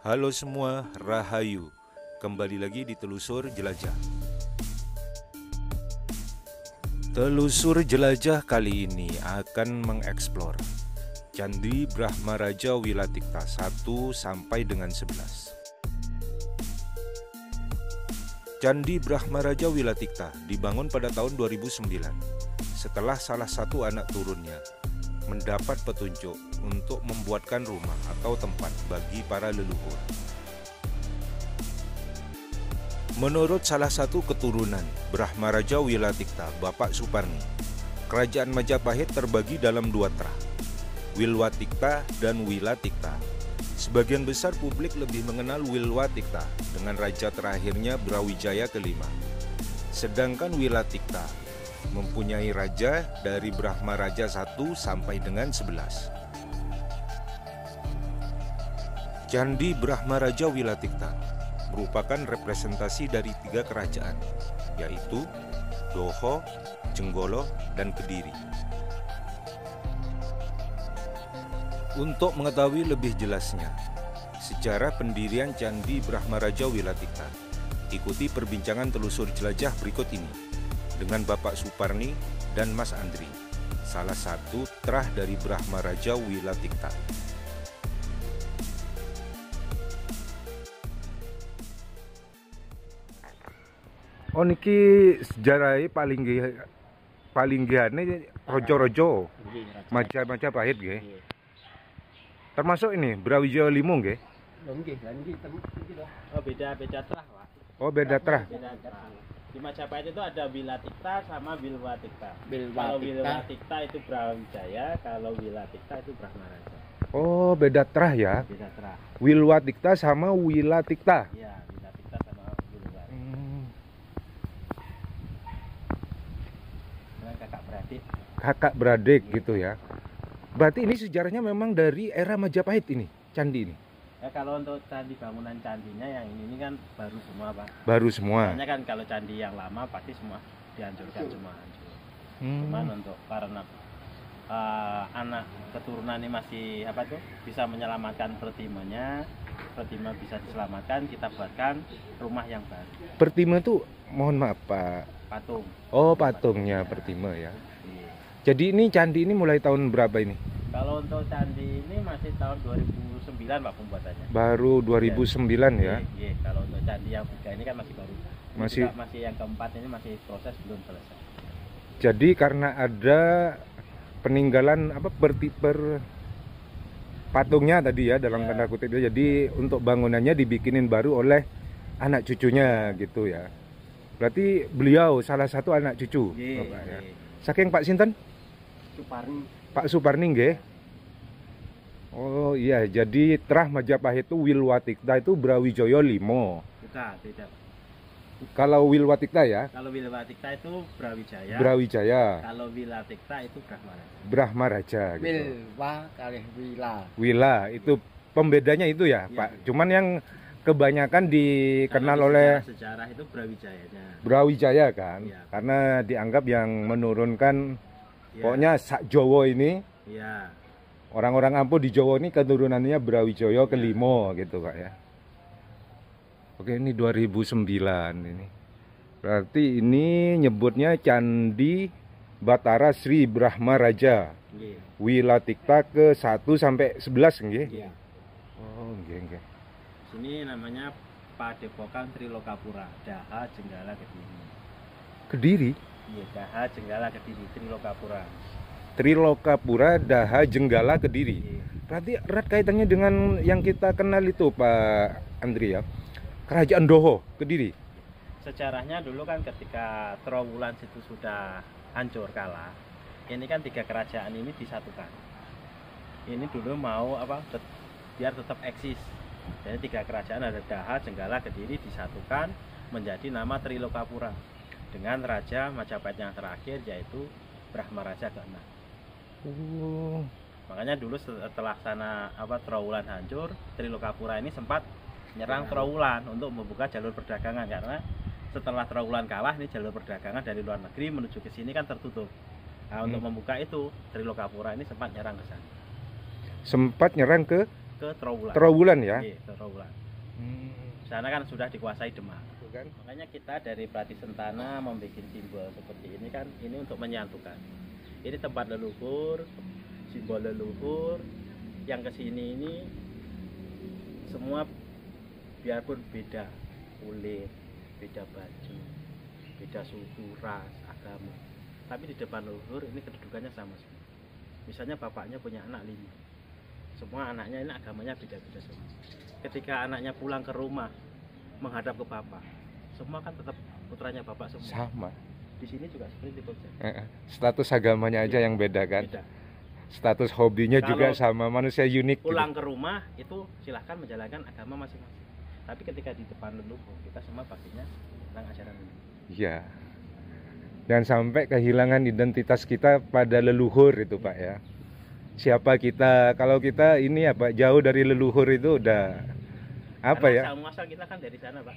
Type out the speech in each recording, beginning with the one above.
Halo semua, Rahayu. Kembali lagi di Telusur Jelajah. Telusur Jelajah kali ini akan mengeksplor Candi Brahmaraja Wilatikta 1 sampai dengan 11. Candi Brahmaraja Wilatikta dibangun pada tahun 2009 setelah salah satu anak turunnya mendapat petunjuk untuk membuatkan rumah atau tempat bagi para leluhur. Menurut salah satu keturunan Brahmaraja Wilatikta, Bapak Suparni, kerajaan Majapahit terbagi dalam dua trah, Wilwatikta dan Wilatikta. Sebagian besar publik lebih mengenal Wilwatikta dengan raja terakhirnya Brawijaya kelima. Sedangkan Wilatikta mempunyai raja dari Brahmaraja 1 sampai dengan 11. Candi Brahmaraja Wilatikta merupakan representasi dari 3 kerajaan, yaitu Doho, Jenggolo, dan Kediri. Untuk mengetahui lebih jelasnya sejarah pendirian Candi Brahmaraja Wilatikta, ikuti perbincangan telusur jelajah berikut ini dengan Bapak Suparni dan Mas Andri, salah satu trah dari Brahmaraja Wilatikta. Oh niki sejarahnya paling gihane rojo-rojo Majapahit nggih. Termasuk ini Brawijaya limo nggih. Nggih, lan iki lho. Oh, beda trah, Pak. Oh, beda trah. Beda trah. Di Majapahit itu ada Wilatikta sama Wilwatikta. Wilwatikta. Kalau Wilwatikta itu Brawijaya, kalau Wilatikta itu Brahmaraja. Oh, beda trah ya. Beda trah. Wilwatikta sama Wilatikta. Iya, Wilatikta sama Wilwatikta. Dengan kakak beradik. Kakak beradik gitu ya. Berarti ini sejarahnya memang dari era Majapahit ini, candi ini. Ya, kalau untuk candi bangunan candinya yang ini kan baru semua, Pak. Baru semua. Soalnya kan kalau candi yang lama pasti semua dihancurkan, semua hancur. Cuman untuk karena anak keturunan ini masih bisa menyelamatkan pertimanya, pertima bisa diselamatkan, kita buatkan rumah yang baru. Pertima tuh mohon maaf Pak. Patung. Oh, patungnya Pertima ya. Iya. Jadi ini candi ini mulai tahun berapa ini? Kalau untuk candi ini masih tahun 2009 Pak pembuatannya. Baru 2009 ya. Iya, kalau untuk candi yang 3 ini kan masih baru. Masih yang keempat ini masih proses belum selesai. Jadi karena ada peninggalan patungnya tadi ya dalam tanda kutip ya. Jadi untuk bangunannya dibikinin baru oleh anak cucunya gitu ya. Berarti beliau salah satu anak cucu Bapak ya. Saking Pak Sinten? Suparni. Pak Suparni nggih. Oh iya, jadi trah Majapahit itu Wilwatikta itu Brawijaya 5. Beda. Kalau Wilwatikta ya? Kalau Wilwatikta itu Brawijaya. Brawijaya. Kalau Wilatikta itu Brahmaraja. Brahmaraja gitu. Wilwa kalih Wila. Wila itu pembedanya itu ya, Iya, Pak. iya. Cuman yang kebanyakan dikenal Kalau oleh sejarah itu Brawijayanya. Brawijaya kan, Iya. karena dianggap yang menurunkan Ya. pokoknya sak Jawa ini. Iya. Orang-orang Ampuh di Jawa ini keturunannya Brawijaya kelima gitu Pak ya. Oke, ini 2009 ini. Berarti ini nyebutnya Candi Batara Sri Brahmaraja Nggih. Wilatikta ke 1 sampai 11 nggih. Iya. Oh, nggih. Sini namanya Padepokan Trilokapura, Daha Jenggala Kediri. Kediri, Iya, Daha Jenggala Kediri, Trilokapura. Trilokapura Daha Jenggala Kediri. Iya. Berarti erat kaitannya dengan yang kita kenal itu Pak Andri ya. Kerajaan Doho Kediri. Sejarahnya dulu kan ketika Trowulan situ sudah hancur kalah, ini kan 3 kerajaan ini disatukan. Ini dulu mau biar tetap eksis. Jadi 3 kerajaan ada Daha, Jenggala, Kediri disatukan menjadi nama Trilokapura dengan raja Majapahit yang terakhir yaitu Brahmaraja ke-6. Oh. Makanya dulu setelah Trowulan hancur, Trilokapura ini sempat nyerang Trowulan untuk membuka jalur perdagangan karena setelah Trowulan kalah ini jalur perdagangan dari luar negeri menuju ke sini kan tertutup. Nah, untuk membuka itu Trilokapura ini sempat nyerang ke sana. Sempat nyerang ke ke Trowulan. Trowulan ya. Nggih, Trowulan. Sana kan sudah dikuasai Demak. Kan? Makanya kita dari Prati Sentana membuat simbol seperti ini kan, ini untuk menyatukan. Ini tempat leluhur, simbol leluhur. Yang kesini ini semua biarpun beda kulit, beda baju, beda suku, ras, agama, tapi di depan leluhur ini kedudukannya sama semua. Misalnya bapaknya punya anak 5, semua anaknya ini agamanya beda-beda semua. Ketika anaknya pulang ke rumah menghadap ke bapak, semua kan tetap putranya bapak semua. Sama. Di sini juga seperti itu. Status agamanya aja yang beda kan. Beda. Status hobinya Kalau juga sama, manusia unik. Pulang ke rumah itu silahkan menjalankan agama masing-masing. Tapi ketika di depan leluhur kita semua pastinya tentang ajaran ini. Iya. Jangan sampai kehilangan identitas kita pada leluhur itu Pak ya. Siapa kita, kalau kita ini ya Pak, jauh dari leluhur itu udah apa ya? Karena asal kita kan dari sana Pak.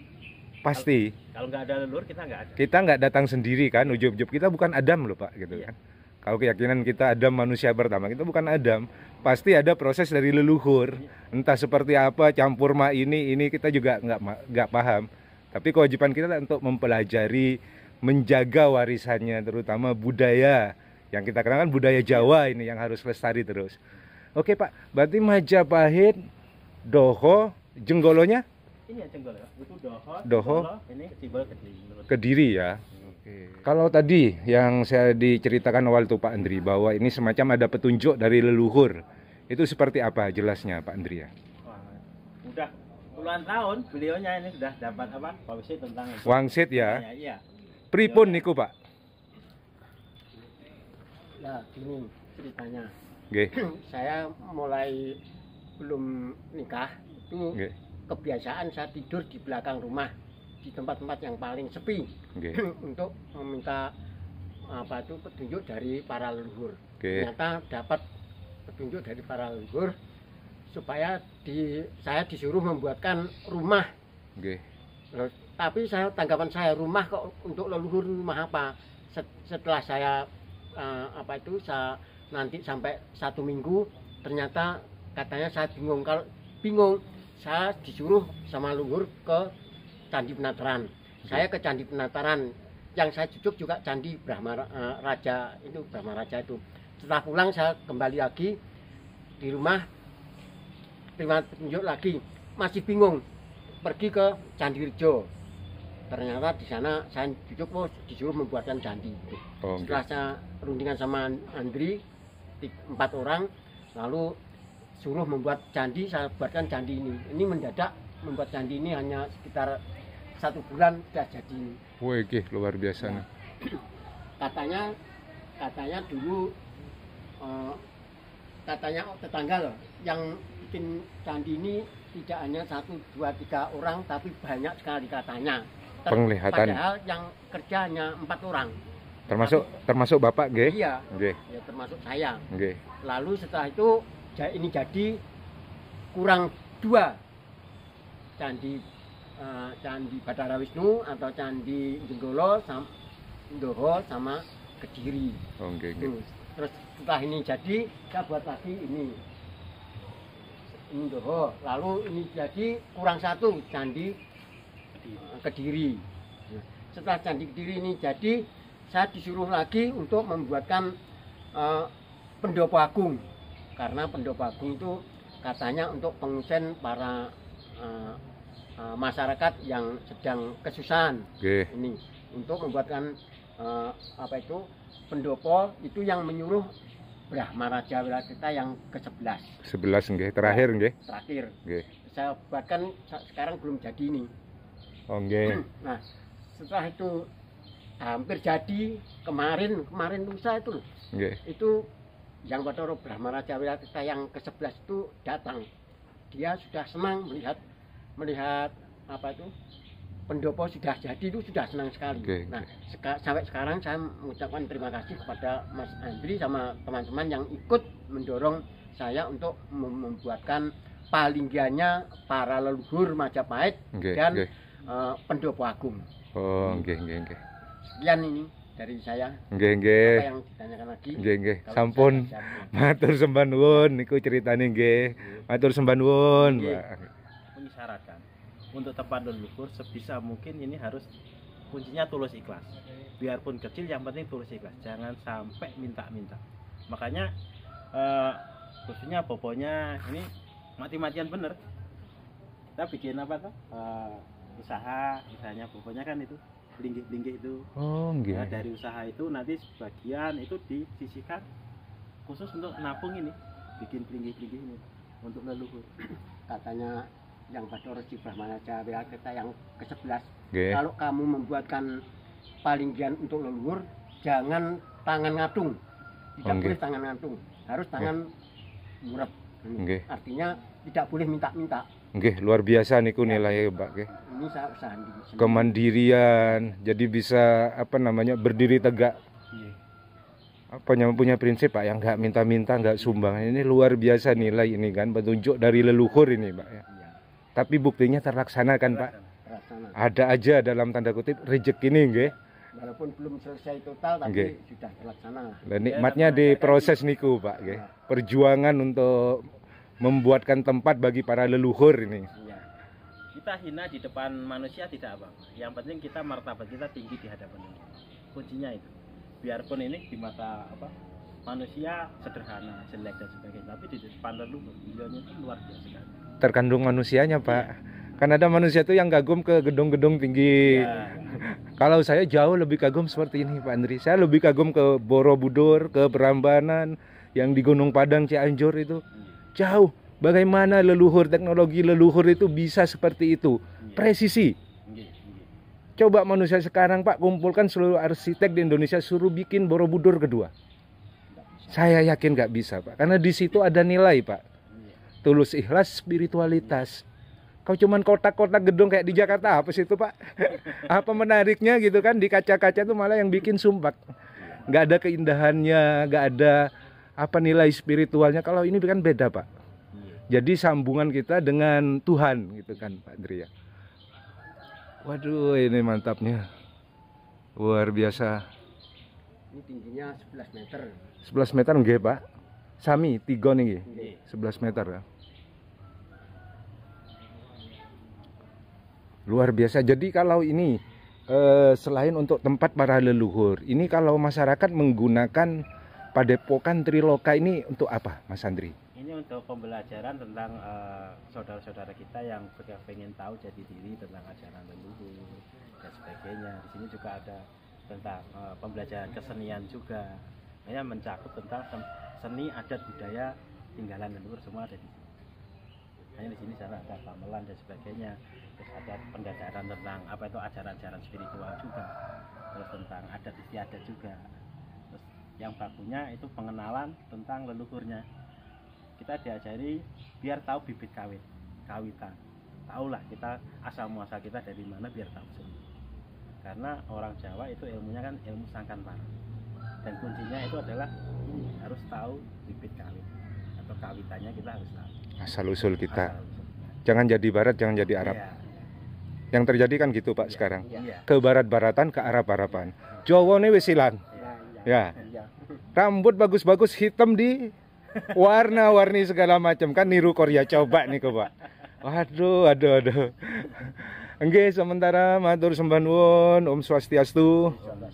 Pasti. Kalau nggak ada leluhur kita nggak ada. Kita nggak datang sendiri kan, ujub-ujub kita bukan Adam loh Pak gitu Iya. kan. Kalau keyakinan kita Adam manusia pertama, kita bukan Adam. Pasti ada proses dari leluhur. Entah seperti apa, campur ini kita juga nggak paham. Tapi kewajiban kita untuk mempelajari, menjaga warisannya, terutama budaya. Yang kita kenal kan budaya Jawa ini yang harus lestari terus. Oke Pak, berarti Majapahit, Doho, Jenggolonya? Ini ya Jenggolo, itu Doho, Doho. Jenggolo, ini simbol Kediri. Kediri ya. Kalau tadi yang saya diceritakan awal tuh Pak Andri, bahwa ini semacam ada petunjuk dari leluhur, itu seperti apa jelasnya Pak Andri ya? Wah, udah puluhan tahun beliaunya ini sudah dapat apa? Wangsit tentang itu. Wangsit ya. Iya. Pripun niku Pak? Nah, gini ceritanya. Nggih. Saya mulai belum nikah itu Nggih. kebiasaan saya tidur di belakang rumah di tempat-tempat yang paling sepi Nggih. untuk meminta apa itu petunjuk dari para leluhur. Oke. Ternyata dapat petunjuk dari para leluhur supaya saya disuruh membuatkan rumah. Nggih. Loh, tapi tanggapan saya, rumah kok untuk leluhur, rumah apa? Setelah saya saya nanti sampai 1 minggu, ternyata katanya saya bingung. Kalau bingung, saya disuruh sama leluhur ke Candi Penataran. Saya ke Candi Penataran, yang saya duduk juga Candi Brahma Raja itu, Brahma Raja itu. Setelah pulang saya kembali lagi di rumah, terima petunjuk lagi, masih bingung, pergi ke Candi Rejo. Ternyata di sana saya duduk disuruh membuatkan candi. Oh, setelah saya rundingan sama Andri 4 orang, lalu suruh membuat candi, saya buatkan candi ini. Ini mendadak membuat candi ini hanya sekitar 1 bulan sudah jadi ini. Wih, luar biasa nih. Katanya dulu katanya tetangga loh yang bikin candi ini tidak hanya 1, 2, 3 orang, tapi banyak sekali katanya. Penglihatan. Padahal yang kerja hanya 4 orang. Termasuk Bapak nggih? Iya. Nggih. Ya termasuk saya. Nggih. Lalu setelah itu ini jadi kurang 2 candi, Candi Bathara Wisnu atau Candi Jenggolo, Doho sama Kediri. Oh, nggih, nggih. Terus setelah ini jadi, saya buat lagi ini Doho. Lalu ini jadi kurang 1 Candi Kediri. Setelah Candi Kediri ini jadi, saya disuruh lagi untuk membuatkan pendopo agung, karena pendopo agung itu katanya untuk pengungsian para masyarakat yang sedang kesusahan. Okay. Ini untuk membuatkan pendopo itu yang menyuruh Brahma Raja Wilatikta yang ke-11. 11 nggih, terakhir nggih. Terakhir. Nggih. Saya buatkan sekarang belum jadi ini. Oh nggih. Nah, setelah itu hampir jadi kemarin lusa itu loh. Nggih. Itu yang Bathara Brahma Raja Wilatikta yang ke-11 itu datang. Dia sudah senang melihat pendopo sudah jadi, itu sudah senang sekali. Okay, nah, sampai sekarang saya mengucapkan terima kasih kepada Mas Andri sama teman-teman yang ikut mendorong saya untuk membuatkan palinggiannya para leluhur Majapahit dan pendopo agung. Oh, nggih. Sekian ini. dari saya. Nggih, Apa nggih. yang ditanyakan lagi? Nggih, nggih. Kalau Sampun. saya siap. Matur sembah nuwun niku ceritane nggih. Matur sembah nuwun, Nggih. Pak. Mengisyaratkan untuk tempat leluhur sebisa mungkin ini harus kuncinya tulus ikhlas. Biarpun kecil yang penting tulus ikhlas. Jangan sampai minta-minta. Makanya khususnya bobonya ini mati-matian bener. Kita bikin apa tuh? Usaha, misalnya bobonya kan itu linggih-linggih itu. Oh, nggih. Nah, dari usaha itu nanti sebagian itu disisihkan khusus untuk napung ini, bikin linggih-linggih ini untuk leluhur. Katanya yang Bathara Brahmana Jaya kita yang ke-11, Nggih. kalau kamu membuatkan palinggian untuk leluhur, jangan tangan ngatung. Tidak Oh, nggih. boleh tangan ngatung, harus tangan murep. Nggih. Artinya tidak boleh minta-minta. Nggih, luar biasa niku nilainya, Pak, nggih. Ini saya usaha sendiri. Kemandirian, jadi bisa apa namanya berdiri tegak. Iya. Apa yang punya prinsip, Pak, yang nggak minta-minta, nggak sumbang. Ini luar biasa nilai ini kan, petunjuk dari leluhur ini, Pak ya. Iya, Tapi buktinya terlaksana kan, Pak. terlaksana. Ada aja dalam tanda kutip rezeki ini, nggih. Walaupun belum selesai total, tapi Nggih. sudah terlaksana. Dan nikmatnya di proses niku, Pak, nggih. Perjuangan untuk membuatkan tempat bagi para leluhur ini. Iya. Kita hina di depan manusia tidak apa-apa. Yang penting kita martabat kita tinggi di hadapan Allah. Kuncinya itu. Biarpun ini di mata manusia sederhana, jelek dan sebagainya, tapi di depan leluhur beliaunya itu luar biasa sekali. Terkandung manusianya, Pak. Kan ada manusia tuh yang kagum ke gedung-gedung tinggi. Ya, Kalau saya jauh lebih kagum seperti ini, Pak Andri. Saya lebih kagum ke Borobudur, ke Prambanan, yang di Gunung Padang, Cianjur itu. Jauh. Bagaimana leluhur, teknologi leluhur itu bisa seperti itu. Presisi. nggih, nggih. Coba manusia sekarang, Pak, kumpulkan seluruh arsitek di Indonesia, suruh bikin Borobudur kedua. Saya yakin nggak bisa, Pak. Karena di situ ada nilai, Pak. Tulus ikhlas, spiritualitas. Kau cuman kotak-kotak gedung kayak di Jakarta, apa sih itu, Pak? Apa menariknya gitu kan, di kaca-kaca itu malah yang bikin sumpah. Nggak ada keindahannya, nggak ada apa nilai spiritualnya. Kalau ini kan beda, Pak. Jadi sambungan kita dengan Tuhan gitu kan, Pak Andri ya. Waduh, ini mantapnya. Luar biasa. Ini tingginya 11 meter. 11 meter nggih, Pak. Sami 3 nih, Nggih. 11 meter ya. Luar biasa. Jadi kalau ini selain untuk tempat para leluhur, ini kalau masyarakat menggunakan Padepokan Triloka ini untuk apa, Mas Andri? Ini untuk pembelajaran tentang saudara-saudara kita yang pengen tahu jati diri tentang ajaran leluhur dan sebagainya. Di sini juga ada tentang pembelajaran kesenian juga. Hanya mencakup tentang seni, adat, budaya, tinggalan leluhur semua ada di sini. Hanya di sini sana ada gamelan dan sebagainya. Terus ada pendadaran tentang apa itu ajaran-ajaran spiritual juga. Terus tentang adat istiadat juga. Terus yang bakunya itu pengenalan tentang leluhurnya. Kita diajari biar tahu bibit kawitan. Tahulah kita asal muasal kita dari mana biar tahu sendiri. Karena orang Jawa itu ilmunya kan ilmu sangkan para. Dan kuncinya itu adalah ini harus tahu bibit kawit atau kawitannya kita harus tahu. Asal usul kita. Asal-usul. Jangan jadi barat, jangan jadi Arab. Iya, Yang terjadi kan gitu, Pak, Iya. sekarang. iya, Ke barat-baratan, ke Arab-Araban. Jawa nih wesilan. iya. Ya. Iya. Rambut bagus-bagus hitam di warna-warni segala macam kan niru Korea, coba nih Pak. Waduh, aduh. Nggih, sementara matur sembah nuwun, Om Swastiastu. Insyaallah.